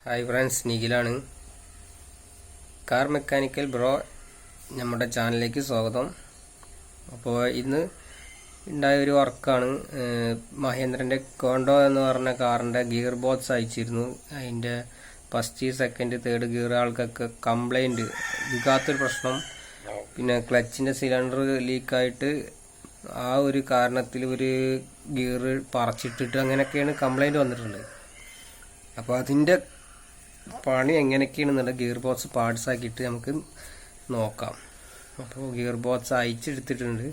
Hi friends, നിഖിലാണ്. Car mechanical bro നമ്മുടെ ചാനലിലേക്ക് സ്വാഗതം. അപ്പോൾ ഇന്ന് ഉണ്ടായ ഒരു വർക്കാണ്. മഹേന്ദ്രൻ്റെ കോണ്ടോ എന്ന് പറഞ്ഞ കാറിൻ്റെ ഗിയർ ബോക്സ് അയച്ചിരുന്നു. അതിൻ്റെ ഫസ്റ്റ്, സെക്കൻഡ്, തേർഡ് ഗിയർ ആൾക്കൊക്കെ കംപ്ലൈൻറ്റ്, വികാത്തൊരു പ്രശ്നം, പിന്നെ ക്ലച്ചിൻ്റെ സിലിണ്ടർ ലീക്കായിട്ട് ആ ഒരു കാരണത്തിൽ ഒരു ഗിയർ പറിച്ചിട്ടിട്ട് അങ്ങനെയൊക്കെയാണ് കംപ്ലൈൻറ്റ് വന്നിട്ടുണ്ട്. അപ്പോൾ അതിൻ്റെ പണി എങ്ങനെയൊക്കെയാണെന്നുള്ള ഗിയർ ബോക്സ് പാർട്സ് ആക്കിയിട്ട് നമുക്ക് നോക്കാം. അപ്പോൾ ഗിയർ ബോക്സ് അയച്ചെടുത്തിട്ടുണ്ട്,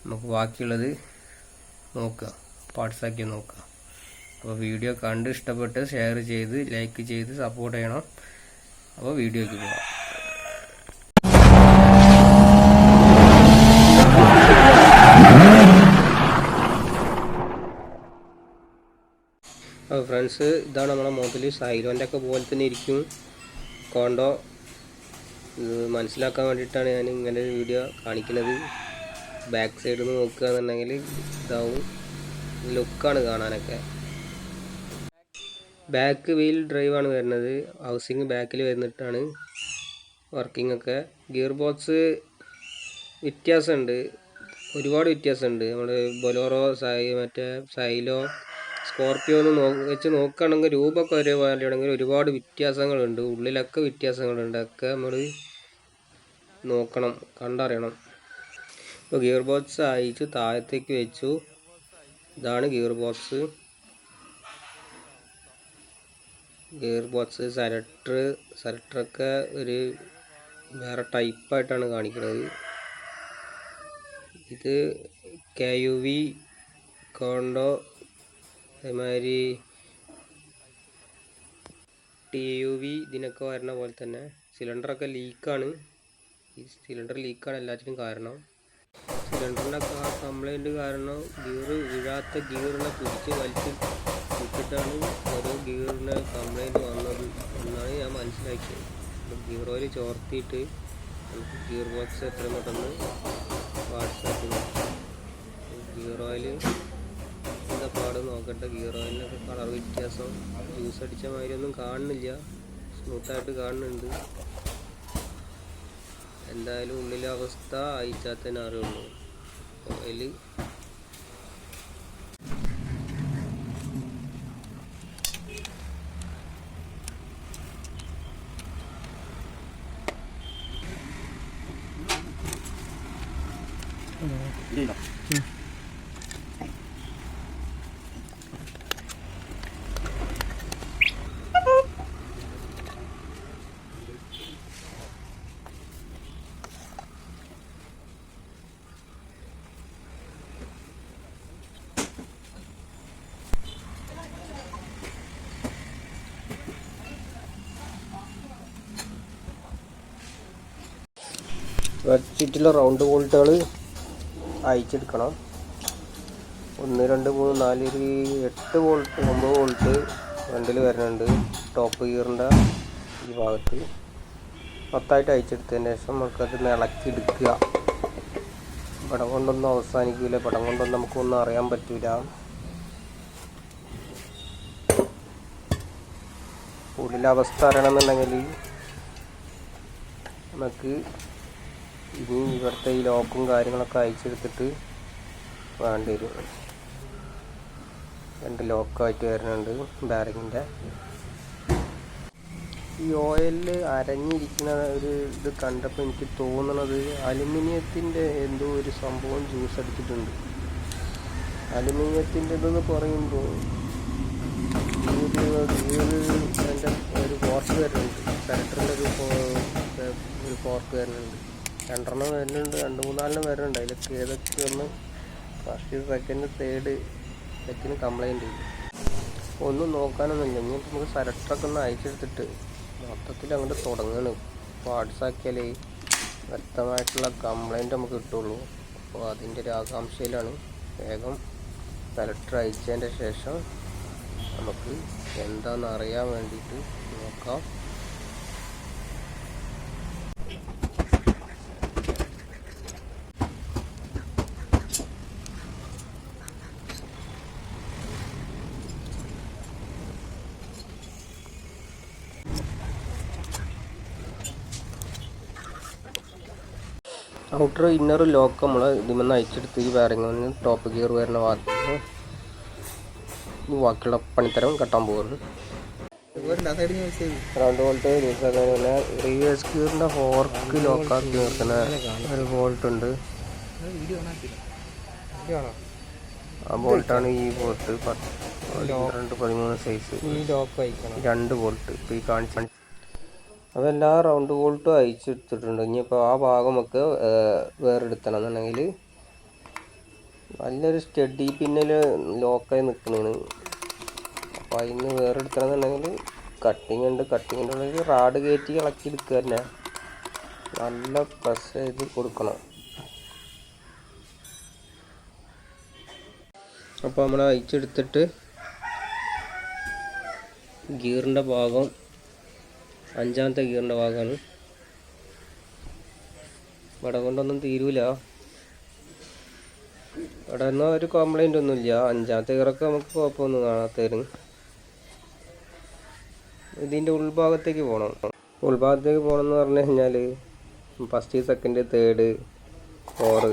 നമുക്ക് ബാക്കിയുള്ളത് നോക്കുക, പാർട്സ് ആക്കി നോക്കാം. അപ്പോൾ വീഡിയോ കണ്ട് ഇഷ്ടപ്പെട്ട് ഷെയർ ചെയ്ത് ലൈക്ക് ചെയ്ത് സപ്പോർട്ട് ചെയ്യണം. അപ്പോൾ വീഡിയോയ്ക്ക് പോകാം. അപ്പോൾ ഫ്രണ്ട്സ്, ഇതാണ് നമ്മളെ മോഡൽ. സൈലോൻ്റെ ഒക്കെ പോലെ തന്നെ ഇരിക്കും കോണ്ടോ. ഇത് മനസ്സിലാക്കാൻ വേണ്ടിയിട്ടാണ് ഞാൻ ഇങ്ങനെ ഒരു വീഡിയോ കാണിക്കുന്നത്. ബാക്ക് സൈഡിൽ നിന്ന് നോക്കുക എന്നുണ്ടെങ്കിൽ ഇതാവും, ലുക്കാണ് കാണാനൊക്കെ. ബാക്ക് വീൽ ഡ്രൈവാണ് വരുന്നത്, ഹൗസിങ് ബാക്കിൽ വരുന്നിട്ടാണ് വർക്കിംഗ് ഒക്കെ. ഗിയർ ബോക്സ് വ്യത്യാസമുണ്ട്, ഒരുപാട് വ്യത്യാസമുണ്ട്. നമ്മൾ ബൊലോറോ, മറ്റേ സൈലോ, സ്കോർപ്പിയോ ഒന്ന് വെച്ച് നോക്കുകയാണെങ്കിൽ രൂപമൊക്കെ ഒരേ പോലെയാണെങ്കിൽ ഒരുപാട് വ്യത്യാസങ്ങളുണ്ട്, ഉള്ളിലൊക്കെ വ്യത്യാസങ്ങളുണ്ട്. ഒക്കെ നമ്മൾ നോക്കണം, കണ്ടറിയണം. ഇപ്പോൾ ഗിയർ ബോക്സ് അയച്ചു താഴത്തേക്ക് വെച്ചു. ഇതാണ് ഗിയർ ബോക്സ്. ഗിയർ ബോക്സ് സെലക്ടറൊക്കെ ഒരു വേറെ ടൈപ്പായിട്ടാണ് കാണിക്കുന്നത്. ഇത് KUV കോണ്ടോ, അതേമാതിരി TUV ഇതിനൊക്കെ വരുന്ന പോലെ തന്നെ. സിലിണ്ടറൊക്കെ ലീക്കാണ്, ഈ സിലിണ്ടർ ലീക്കാണ് എല്ലാത്തിനും കാരണം. സിലിണ്ടറിനൊക്കെ ആ കംപ്ലൈൻറ്റ് കാരണം ഗിയർ വീഴാത്ത ഗിയറിനെ പിടിച്ച് വലിച്ച് ഇട്ടിട്ടാണ് ഓരോ ഗിയറിന് കംപ്ലൈൻറ്റ് വന്നത് എന്നാണ് ഞാൻ മനസ്സിലാക്കിയത്. ഗിയർ ഓയിൽ ചോർത്തിയിട്ട് നമുക്ക് ഗിയർ ബോക്സ് എത്രയും പെട്ടെന്ന് വാട്സാപ്പ് ഗിയർ ഓയിൽ എന്താ പാട് നോക്കട്ടെ. ഗിയർ ഓയിലിനൊക്കെ കളർ വ്യത്യാസം, ജ്യൂസ് അടിച്ച മാതിരി ഒന്നും കാണുന്നില്ല, സ്മൂത്തായിട്ട് കാണുന്നുണ്ട്. എന്തായാലും ഉള്ളിലെ അവസ്ഥ അയച്ചാൽ തന്നെ അറിയുള്ളൂ. ഓയിൽ വെച്ചിട്ടുള്ള റൗണ്ട് ബോൾട്ടുകൾ അയച്ചെടുക്കണം. 1, 2, 3, 4, 8 വോൾട്ട്, 9 വോൾട്ട് ഫ്രണ്ടിൽ വരുന്നുണ്ട്. ടോപ്പ് ഗിയറിൻ്റെ ഈ ഭാഗത്ത് മൊത്തമായിട്ട് അയച്ചെടുത്തതിന് ശേഷം നമുക്കത് ഇളക്കിയെടുക്കുക. പടം കൊണ്ടൊന്നും അവസാനിക്കില്ല, പടം കൊണ്ടൊന്നും നമുക്കൊന്നും അറിയാൻ പറ്റില്ല. ഉള്ളിലെ അവസ്ഥ അറിയണമെന്നുണ്ടെങ്കിൽ നമുക്ക് ഇനി ഇവിടുത്തെ ഈ ലോക്കും കാര്യങ്ങളൊക്കെ അയച്ചെടുത്തിട്ട് വേണ്ടി വരും. 2 ലോക്കായിട്ട് വരുന്നുണ്ട് ബാരിങ്ങിൻ്റെ. ഈ ഓയിലിൽ അരഞ്ഞിരിക്കുന്ന ഒരു ഇത് കണ്ടപ്പോൾ എനിക്ക് തോന്നുന്നത് അലുമിനിയത്തിൻ്റെ എന്തോ ഒരു സംഭവം ജ്യൂസ് അടിച്ചിട്ടുണ്ട്. അലുമിനിയത്തിൻ്റെ ഇതെന്ന് പറയുമ്പോൾ ഒരു ഫോർക്ക് വരുന്നുണ്ട്, സെലക്ടറിൻ്റെ ഒരു ഫോർക്ക് വരുന്നുണ്ട്. 2 വരുന്നുണ്ട്, 2, 3, 4 വരുന്നുണ്ട്. അതിലൊക്കെ ഏതൊക്കെ ഒന്ന് first, second, third second complaint ചെയ്യും. ഒന്നും നോക്കാനൊന്നുമില്ല. ഇനി നമുക്ക് സെലക്ടറൊക്കെ ഒന്ന് അയച്ചെടുത്തിട്ട് മൊത്തത്തിൽ അങ്ങോട്ട് തുടങ്ങണം. പാർട്സാക്കിയാലേ വ്യക്തമായിട്ടുള്ള കംപ്ലൈൻറ്റ് നമുക്ക് കിട്ടുള്ളൂ. അപ്പോൾ അതിൻ്റെ ഒരു ആകാംക്ഷയിലാണ്. വേഗം സെലക്ടർ അയച്ചതിൻ്റെ ശേഷം നമുക്ക് എന്താണെന്ന് അറിയാൻ വേണ്ടിയിട്ട് നോക്കാം. ഔട്ടർ ഇന്നർ ലോക്ക് നമ്മൾ ഇതിമെന്ന് അയച്ചെടുത്ത് ഈ ബെയറിംഗ് ടോപ്പ് ഗിയർ വരുന്ന ഭാഗത്ത് ബാക്കിയുള്ള പണിത്തരം കെട്ടാൻ പോകുന്നു. റൗണ്ട് ബോൾട്ട് ലൂസാക്കാൻ പിന്നെ റിവേഴ്സ് ഗിയറിൻ്റെ ഫോർക്ക് ലോക്കാക്കി നിർത്തുന്ന ഒരു ബോൾട്ട് ഉണ്ട്. ആ ബോൾട്ടാണ് ഈ ബോൾട്ട് 12-13 സൈസ് 2 ബോൾട്ട് ഇപ്പോൾ ഈ കാണിച്ച. അതെല്ലാ റൗണ്ട് ബോൾട്ടും അയച്ചെടുത്തിട്ടുണ്ട്. ഇനിയിപ്പോൾ ആ ഭാഗം നമുക്ക് വേറെടുത്തണം എന്നുണ്ടെങ്കിൽ നല്ലൊരു സ്റ്റഡി പിന്നിൽ ലോക്കായി നിൽക്കുന്നതാണ്. അപ്പോൾ അതിന് വേറെടുത്തണം എന്നുണ്ടെങ്കിൽ കട്ടിങ് ഉണ്ട്. കട്ടിങ്ങിൻ്റെ ഉള്ളിൽ റാഡ് കയറ്റി ഇളക്കി എടുക്കുക തന്നെ, നല്ല പ്രസ് ചെയ്ത് കൊടുക്കണം. അപ്പോൾ നമ്മൾ അയച്ചെടുത്തിട്ട് ഗിയറിൻ്റെ ഭാഗം 5ാമത്തെ ഗിയറിൻ്റെ ഭാഗമാണ്. ഇവിടെ കൊണ്ടൊന്നും തീരൂല. ഇവിടെ ഒന്നും ഒരു കംപ്ലൈൻ്റ് ഒന്നുമില്ല. 5ാമത്തെ ഗിയറൊക്കെ നമുക്ക് കുഴപ്പമൊന്നും കാണാത്തവരും. ഇതിൻ്റെ ഉൾഭാഗത്തേക്ക് പോകണം. ഉൾഭാഗത്തേക്ക് പോകണം എന്ന് പറഞ്ഞു കഴിഞ്ഞാൽ ഫസ്റ്റ്, സെക്കൻഡ്, തേർഡ്, 4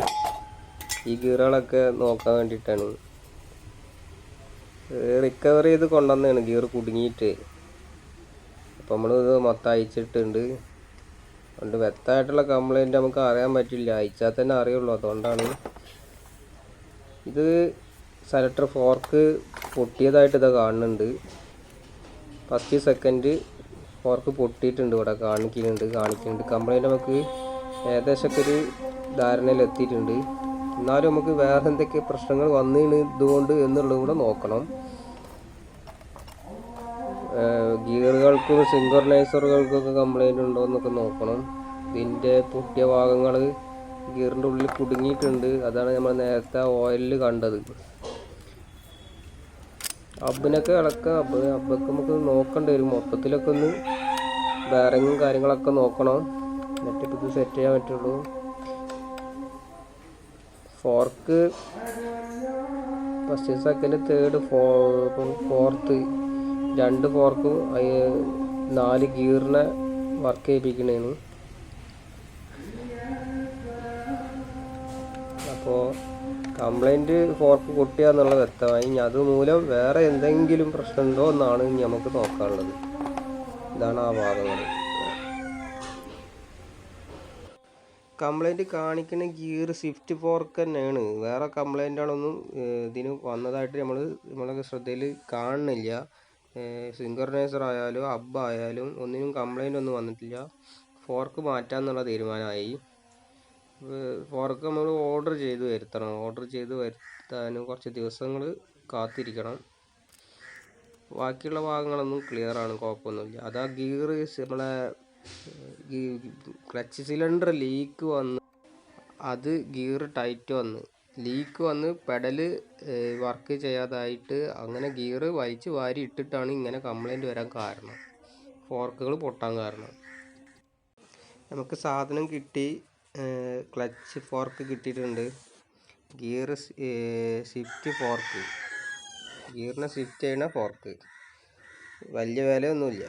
ഈ ഗിയറുകളൊക്കെ നോക്കാൻ വേണ്ടിയിട്ടാണ്. റിക്കവർ ചെയ്ത് കൊണ്ടുവന്നതാണ് ഗിയർ കുടുങ്ങിയിട്ട്. അപ്പോൾ നമ്മളിത് മൊത്തം അയച്ചിട്ടുണ്ട്. അതുകൊണ്ട് വ്യക്തമായിട്ടുള്ള കംപ്ലൈൻറ്റ് നമുക്ക് അറിയാൻ പറ്റില്ല, അയച്ചാൽ തന്നെ അറിയുള്ളൂ. അതുകൊണ്ടാണ് ഇത് സെലക്ടർ ഫോർക്ക് പൊട്ടിയതായിട്ട് ഇതാ കാണുന്നുണ്ട്. ഫസ്റ്റ്, സെക്കൻഡ് ഫോർക്ക് പൊട്ടിയിട്ടുണ്ട്. ഇവിടെ കാണിക്കുന്നുണ്ട്. കംപ്ലൈൻറ്റ് നമുക്ക് ഏകദേശമൊക്കെ ഒരു ധാരണയിൽ എത്തിയിട്ടുണ്ട്. എന്നാലും നമുക്ക് വേറെ എന്തൊക്കെ പ്രശ്നങ്ങൾ വന്നതിന് ഇതുകൊണ്ട് എന്നുള്ളതും കൂടെ നോക്കണം. ഗിയറുകൾക്കും സിങ്കർനൈസറുകൾക്കൊക്കെ കംപ്ലൈൻറ്റ് ഉണ്ടോ എന്നൊക്കെ നോക്കണം. ഇതിൻ്റെ പൊട്ടിയ ഭാഗങ്ങൾ ഗിയറിൻ്റെ ഉള്ളിൽ കുടുങ്ങിയിട്ടുണ്ട്. അതാണ് നമ്മൾ നേരത്തെ ഓയിലിൽ കണ്ടത്. അബിനൊക്കെ ഇളക്കുക. അബ്ബൊക്കെ നമുക്ക് നോക്കേണ്ടി വരും. മൊത്തത്തിലൊക്കെ ഒന്ന് ബെയറിങ്ങും കാര്യങ്ങളൊക്കെ നോക്കണം, എന്നിട്ട് ഇത് സെറ്റ് ചെയ്യാൻ പറ്റുള്ളൂ. Fork first, second, third, fourth 2 ഫോർക്കും 4 ഗിയറിനെ വർക്ക് ചെയ്യിപ്പിക്കണേന്. അപ്പോൾ കംപ്ലൈൻറ്റ് ഫോർക്ക് പൊട്ടിയാന്നുള്ളത് വ്യക്തമായി. ഇനി അതുമൂലം വേറെ എന്തെങ്കിലും പ്രശ്നമുണ്ടോ എന്നാണ് ഇനി നമുക്ക് നോക്കാനുള്ളത്. ഇതാണ് ആ ഭാഗങ്ങൾ. കംപ്ലൈൻറ്റ് കാണിക്കുന്ന ഗിയർ സ്വിഫ്റ്റ് ഫോർക്ക് തന്നെയാണ്. വേറെ കംപ്ലൈൻറ്റുകളൊന്നും ഇതിന് വന്നതായിട്ട് നമ്മളെ ശ്രദ്ധയിൽ കാണുന്നില്ല. സിങ്കർനൈസർ ആയാലും അബ്ബ് ആയാലും ഒന്നിനും കംപ്ലൈൻ്റ് ഒന്നും വന്നിട്ടില്ല. ഫോർക്ക് മാറ്റാമെന്നുള്ള തീരുമാനമായി. ഫോർക്ക് നമ്മൾ ഓർഡർ ചെയ്ത് വരുത്തണം. ഓർഡർ ചെയ്ത് വരുത്താനും കുറച്ച് ദിവസങ്ങൾ കാത്തിരിക്കണം. ബാക്കിയുള്ള ഭാഗങ്ങളൊന്നും ക്ലിയറാണ്, കുഴപ്പമൊന്നുമില്ല. അതാ ഗിയർ നമ്മളെ ക്ലച്ച് സിലിണ്ടർ ലീക്ക് വന്ന് അത് ഗിയർ ടൈറ്റ് വന്ന് ലീക്ക് വന്ന് പെഡല് വർക്ക് ചെയ്യാതായിട്ട് അങ്ങനെ ഗിയർ വലിച്ച് വാരി ഇട്ടിട്ടാണ് ഇങ്ങനെ കംപ്ലൈൻറ്റ് വരാൻ കാരണം, ഫോർക്കുകൾ പൊട്ടാൻ കാരണം. നമുക്ക് സാധനം കിട്ടി. ക്ലച്ച് ഫോർക്ക് കിട്ടിയിട്ടുണ്ട്. ഗിയർ ഷിഫ്റ്റ് ഫോർക്ക്, ഗിയറിനെ ഷിഫ്റ്റ് ചെയ്യുന്ന ഫോർക്ക്. വലിയ വിലയൊന്നുമില്ല.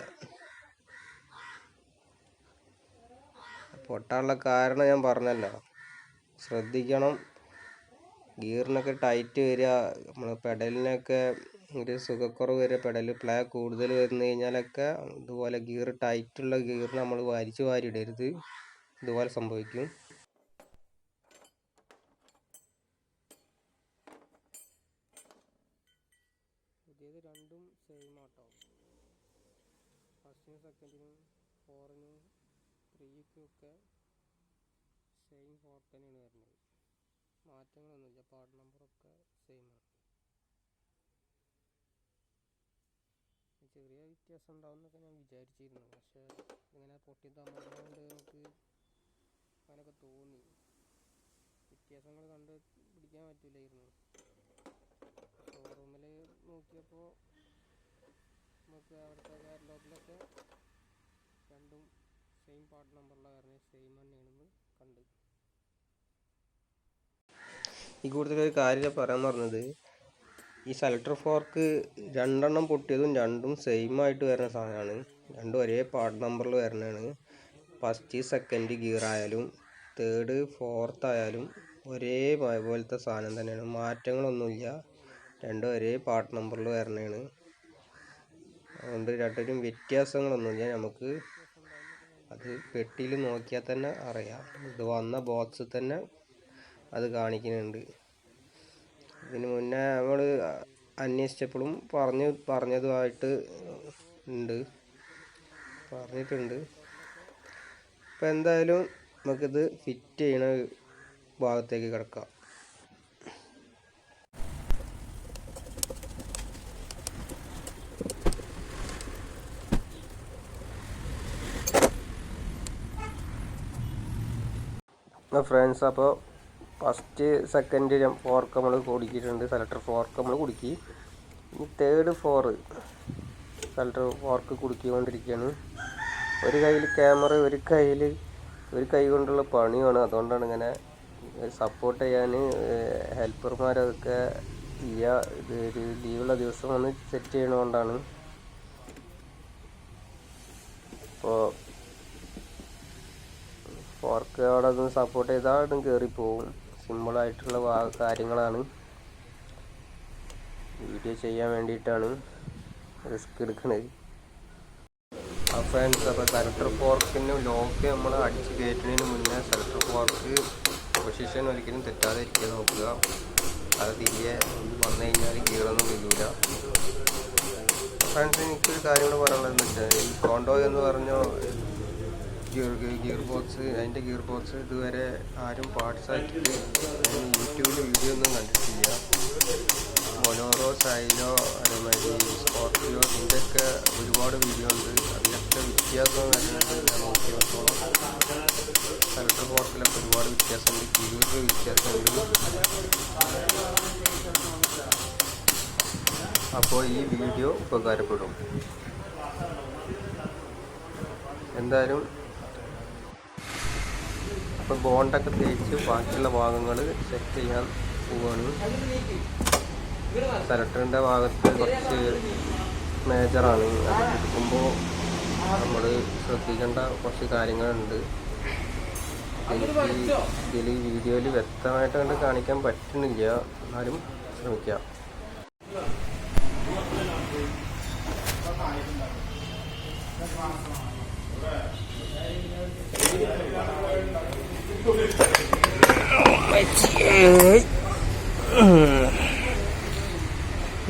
പൊട്ടാനുള്ള കാരണം ഞാൻ പറഞ്ഞല്ലോ, ശ്രദ്ധിക്കണം. ഗിയറിനൊക്കെ ടൈറ്റ് വരിക, നമ്മൾ പെഡലിനൊക്കെ ഒരു സുഖക്കുറവ് വരിക, പെഡൽ പ്ലേ കൂടുതൽ വന്നു കഴിഞ്ഞാലൊക്കെ ഇതുപോലെ ഗിയർ ടൈറ്റുള്ള ഗിയർ നമ്മൾ വലിച്ചു വാരിയിടരുത്. ഇതുപോലെ സംഭവിക്കും. പുതിയത് രണ്ടും സെയിം ആട്ടോ. ഫസ്റ്റിനും സെക്കൻഡിനും 4നും 3ക്കും ഒക്കെ സെയിം ഫോർക്ക് തന്നെയാണ് വരുന്നത്. മാറ്റങ്ങളൊന്നുമില്ല. പാർട്ട് നമ്പറൊക്കെ സെയിമാണ്. ചെറിയ വ്യത്യാസം ഉണ്ടാവും എന്നൊക്കെ ഞാൻ വിചാരിച്ചിരുന്നു. പക്ഷേ ഇങ്ങനെ പൊട്ടി തന്നതുകൊണ്ട് നമുക്ക് അങ്ങനെയൊക്കെ തോന്നി. വ്യത്യാസങ്ങൾ കണ്ട് പിടിക്കാൻ പറ്റില്ലായിരുന്നു. ഷോറൂമിൽ നോക്കിയപ്പോൾ നമുക്ക് അവിടുത്തെ കാറ്റലോഗിലൊക്കെ രണ്ടും സെയിം പാർട്ട് നമ്പറുള്ള കാരണം സെയിം തന്നെയാണെന്ന് കണ്ട്. ഈ കൂടുതലൊരു കാര്യം പറയാൻ പറഞ്ഞത്, ഈ സെലക്ടർ ഫോർക്ക് 2 എണ്ണം പൊട്ടിയതും രണ്ടും സെയിം ആയിട്ട് വരുന്ന സാധനമാണ്. രണ്ടും ഒരേ പാർട്ട് നമ്പറിൽ വരുന്നതാണ്. ഫസ്റ്റ്, സെക്കൻഡ് ഗിയർ ആയാലും തേർഡ് ഫോർത്ത് ആയാലും ഒരേ പോലത്തെ സാധനം തന്നെയാണ്, മാറ്റങ്ങളൊന്നുമില്ല. രണ്ടും ഒരേ പാർട്ട് നമ്പറിൽ വരണതാണ്. അതുകൊണ്ട് രണ്ടിനും വ്യത്യാസങ്ങളൊന്നുമില്ല. നമുക്ക് അത് പെട്ടിയിൽ നോക്കിയാൽ തന്നെ അറിയാം. ഇത് വന്ന ബോക്സിൽ തന്നെ അത് കാണിക്കുന്നുണ്ട്. ഇതിന് മുന്നേ നമ്മൾ അന്വേഷിച്ചപ്പോഴും പറഞ്ഞതുമായിട്ട് പറഞ്ഞിട്ടുണ്ട്. അപ്പം എന്തായാലും നമുക്കിത് ഫിറ്റ് ചെയ്യണ ഭാഗത്തേക്ക് കിടക്കാം. ഫ്രണ്ട്സ്, അപ്പോൾ ഫസ്റ്റ് സെക്കൻഡ് ഫോർക്ക് നമ്മൾ കുടുക്കിയിട്ടുണ്ട്. സെലക്ടർ ഫോർക്ക് നമ്മൾ കുടുക്കി. ഇനി തേർഡ് സെലക്ടർ ഫോർക്ക് കുടുക്കിക്കൊണ്ടിരിക്കുകയാണ്. ഒരു കയ്യിൽ ക്യാമറ, ഒരു കൈ കൊണ്ടുള്ള പണിയാണ്. അതുകൊണ്ടാണ് ഇങ്ങനെ സപ്പോർട്ട് ചെയ്യാൻ ഹെൽപ്പർമാരൊക്കെ ഇല്ല. ഇത് ഒരു ലീവുള്ള ദിവസം വന്ന് സെറ്റ് ചെയ്യണതുകൊണ്ടാണ്. അപ്പോൾ ഫോർക്ക് അവിടെ ഒന്ന് സപ്പോർട്ട് ചെയ്താൽ കയറിപ്പോവും. സിമ്പിളായിട്ടുള്ള കാര്യങ്ങളാണ്. വീഡിയോ ചെയ്യാൻ വേണ്ടിയിട്ടാണ് റിസ്ക് എടുക്കുന്നത്. ഫ്രണ്ട്സ്, അപ്പോൾ സെലക്ടർ ഫോർക്കിന് ലോക്ക് നമ്മൾ അടിച്ച് കയറ്റുന്നതിന് മുന്നേ സെലക്ടർ ഫോർക്ക് പൊസിഷൻ ഒരിക്കലും തെറ്റാതെ ഇരിക്കാൻ നോക്കുക. അത് തിരികെ വന്നു കഴിഞ്ഞാൽ ഗിയറൊന്നും വീഴില്ല. ഫ്രണ്ട്സ്, എനിക്കൊരു കാര്യം കൂടെ പറയാനുള്ളതെന്ന് വെച്ചാൽ, ഈ കോണ്ടോ എന്ന് പറഞ്ഞ ഗിയർ ബോക്സ്, അതിൻ്റെ ഗിയർ ബോക്സ് ഇതുവരെ ആരും പാർട്സായിട്ട് യൂട്യൂബിൽ വീഡിയോ ഒന്നും കണ്ടിട്ടില്ല. ബൊലോറോ, സൈലോ, അതേമാതിരി സ്കോർപ്പിയോ, ഇതിൻ്റെയൊക്കെ ഒരുപാട് വീഡിയോ ഉണ്ട്. അതിലൊക്കെ വ്യത്യാസം വരുന്നത് ഞാൻ നോക്കി നോക്കണം. സെലക്ടർ ഫോർക്കിലൊക്കെ ഒരുപാട് വ്യത്യാസമുണ്ട്, ഗിയറിൽ വ്യത്യാസമുണ്ട്. അപ്പോൾ ഈ വീഡിയോ ഉപകാരപ്പെടും. എന്തായാലും അപ്പോൾ ബോണ്ടൊക്കെ തേച്ച് ബാക്കിയുള്ള ഭാഗങ്ങൾ സെറ്റ് ചെയ്യാൻ പോവുകയാണ്. സെലക്ടറിൻ്റെ ഭാഗത്ത് കുറച്ച് മേജറാണ്. അത് എടുക്കുമ്പോൾ നമ്മൾ ശ്രദ്ധിക്കേണ്ട കുറച്ച് കാര്യങ്ങളുണ്ട്. ഇതിൽ വീഡിയോയിൽ വ്യക്തമായിട്ട് കണ്ട് കാണിക്കാൻ പറ്റുന്നില്ല, എന്നാലും ശ്രമിക്കാം.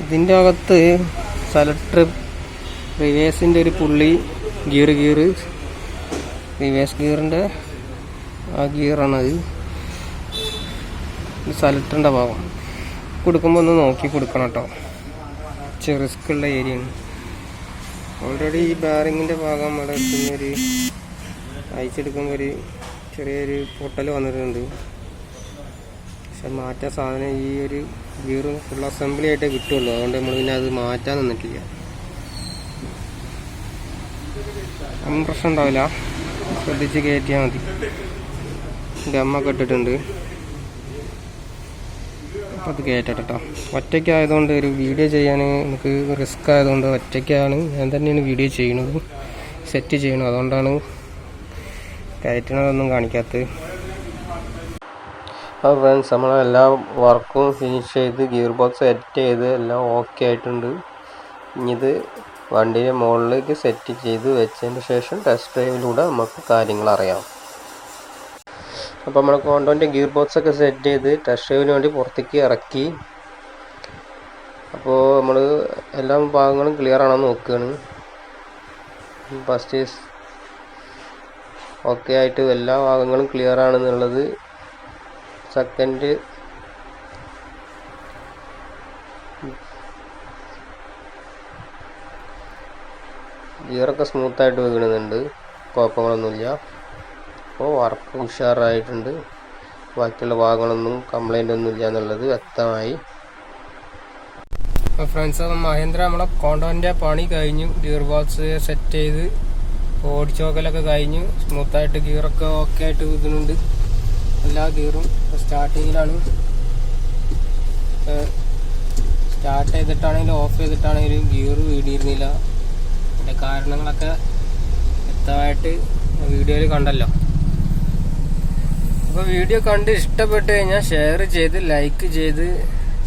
ഇതിൻ്റെ അകത്ത് സെലക്ടർ റിവേഴ്സിൻ്റെ ഒരു പുള്ളി ഗിയർ റിവേഴ്സ് ഗിയറിൻ്റെ ആ ഗിയറാണത്. സെലക്ടറിൻ്റെ ഭാഗം കൊടുക്കുമ്പോൾ ഒന്ന് നോക്കി കൊടുക്കണം കേട്ടോ. റിസ്ക് ഉള്ള ഏരിയയാണ്. ഓൾറെഡി ഈ ബാറിങ്ങിൻ്റെ ഭാഗം അവിടെ എത്തുന്നൊരു അയച്ചെടുക്കുമ്പോൾ ഒരു ചെറിയൊരു പൊട്ടൽ വന്നിട്ടുണ്ട്. പക്ഷെ മാറ്റാൻ സാധനം ഈ ഒരു ഗിയർ ഫുൾ അസംബ്ലി ആയിട്ടേ കിട്ടുള്ളൂ. അതുകൊണ്ട് നമ്മൾ പിന്നെ അത് മാറ്റാൻ നിന്നിട്ടില്ല. ഒന്നും പ്രശ്നം ഉണ്ടാവില്ല, ശ്രദ്ധിച്ച് കയറ്റിയാൽ മതി. ഗമ്മൊക്കെ ഇട്ടിട്ടുണ്ട്. അപ്പോൾ അത് കയറ്റട്ടെ കേട്ടോ. ഒറ്റയ്ക്കായതുകൊണ്ട് ഒരു വീഡിയോ ചെയ്യാൻ നമുക്ക് റിസ്ക് ആയതുകൊണ്ട് ഒറ്റയ്ക്കാണ് ഞാൻ തന്നെയാണ് വീഡിയോ ചെയ്യണത്, സെറ്റ് ചെയ്യണം. അതുകൊണ്ടാണ് കയറ്റണതൊന്നും കാണിക്കാത്തത്. അപ്പോൾ ഫ്രണ്ട്സ്, നമ്മളെല്ലാ വർക്കും ഫിനിഷ് ചെയ്ത് ഗിയർ ബോക്സ് സെറ്റ് ചെയ്ത് എല്ലാം ഓക്കെ ആയിട്ടുണ്ട്. ഇനിയിത് വണ്ടിയുടെ മുകളിലേക്ക് സെറ്റ് ചെയ്ത് വെച്ചതിന് ശേഷം ടെസ്റ്റ് ഡ്രൈവിലൂടെ നമുക്ക് കാര്യങ്ങൾ അറിയാം. അപ്പോൾ നമ്മൾ കോണ്ടോൻ്റെ ഗിയർ ബോക്സ് ഒക്കെ സെറ്റ് ചെയ്ത് ടെസ്റ്റ് ഡ്രൈവിന് വേണ്ടി പുറത്തേക്ക് ഇറക്കി. അപ്പോൾ നമ്മൾ എല്ലാ ഭാഗങ്ങളും ക്ലിയർ ആണോ നോക്കുകയാണ്. ഫസ്റ്റ് ഓക്കെ ആയിട്ട് എല്ലാ ഭാഗങ്ങളും ക്ലിയർ ആണെന്നുള്ളത്. സെക്കൻഡ് ഗിയറൊക്കെ സ്മൂത്തായിട്ട് വീഴുന്നുണ്ട്, കുഴപ്പങ്ങളൊന്നുമില്ല. അപ്പോൾ വർക്ക് ഉഷാറായിട്ടുണ്ട്. ബാക്കിയുള്ള ഭാഗങ്ങളൊന്നും കംപ്ലൈൻ്റ് ഒന്നുമില്ല എന്നുള്ളത് വ്യക്തമായി. അപ്പോൾ ഫ്രണ്ട്സ്, മഹേന്ദ്ര നമ്മളെ കോണ്ടോൻ്റെ പണി കഴിഞ്ഞു. ഗിയർ ബോക്സ് സെറ്റ് ചെയ്ത് ഓടിച്ചോക്കലൊക്കെ കഴിഞ്ഞു. സ്മൂത്തായിട്ട് ഗിയറൊക്കെ ഓക്കെ ആയിട്ട് വീഴുന്നുണ്ട്. എല്ലാ ഗിയറും സ്റ്റാർട്ടിങ്ങിലാണ്. സ്റ്റാർട്ട് ചെയ്തിട്ടാണെങ്കിലും ഓഫ് ചെയ്തിട്ടാണെങ്കിലും ഗിയർ വീടിയിരുന്നില്ല. അതിൻ്റെ കാരണങ്ങളൊക്കെ വ്യക്തമായിട്ട് വീഡിയോയിൽ കണ്ടല്ലോ. വീഡിയോ കണ്ട് ഇഷ്ടപ്പെട്ട് കഴിഞ്ഞാൽ ഷെയർ ചെയ്ത് ലൈക്ക് ചെയ്ത്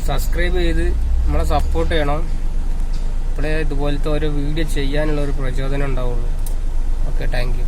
സബ്സ്ക്രൈബ് ചെയ്ത് നമ്മളെ സപ്പോർട്ട് ചെയ്യണം. ഇപ്പോഴേ ഇതുപോലത്തെ ഓരോ വീഡിയോ ചെയ്യാനുള്ള ഒരു പ്രചോദനം ഉണ്ടാവുള്ളൂ. Okay, thank you.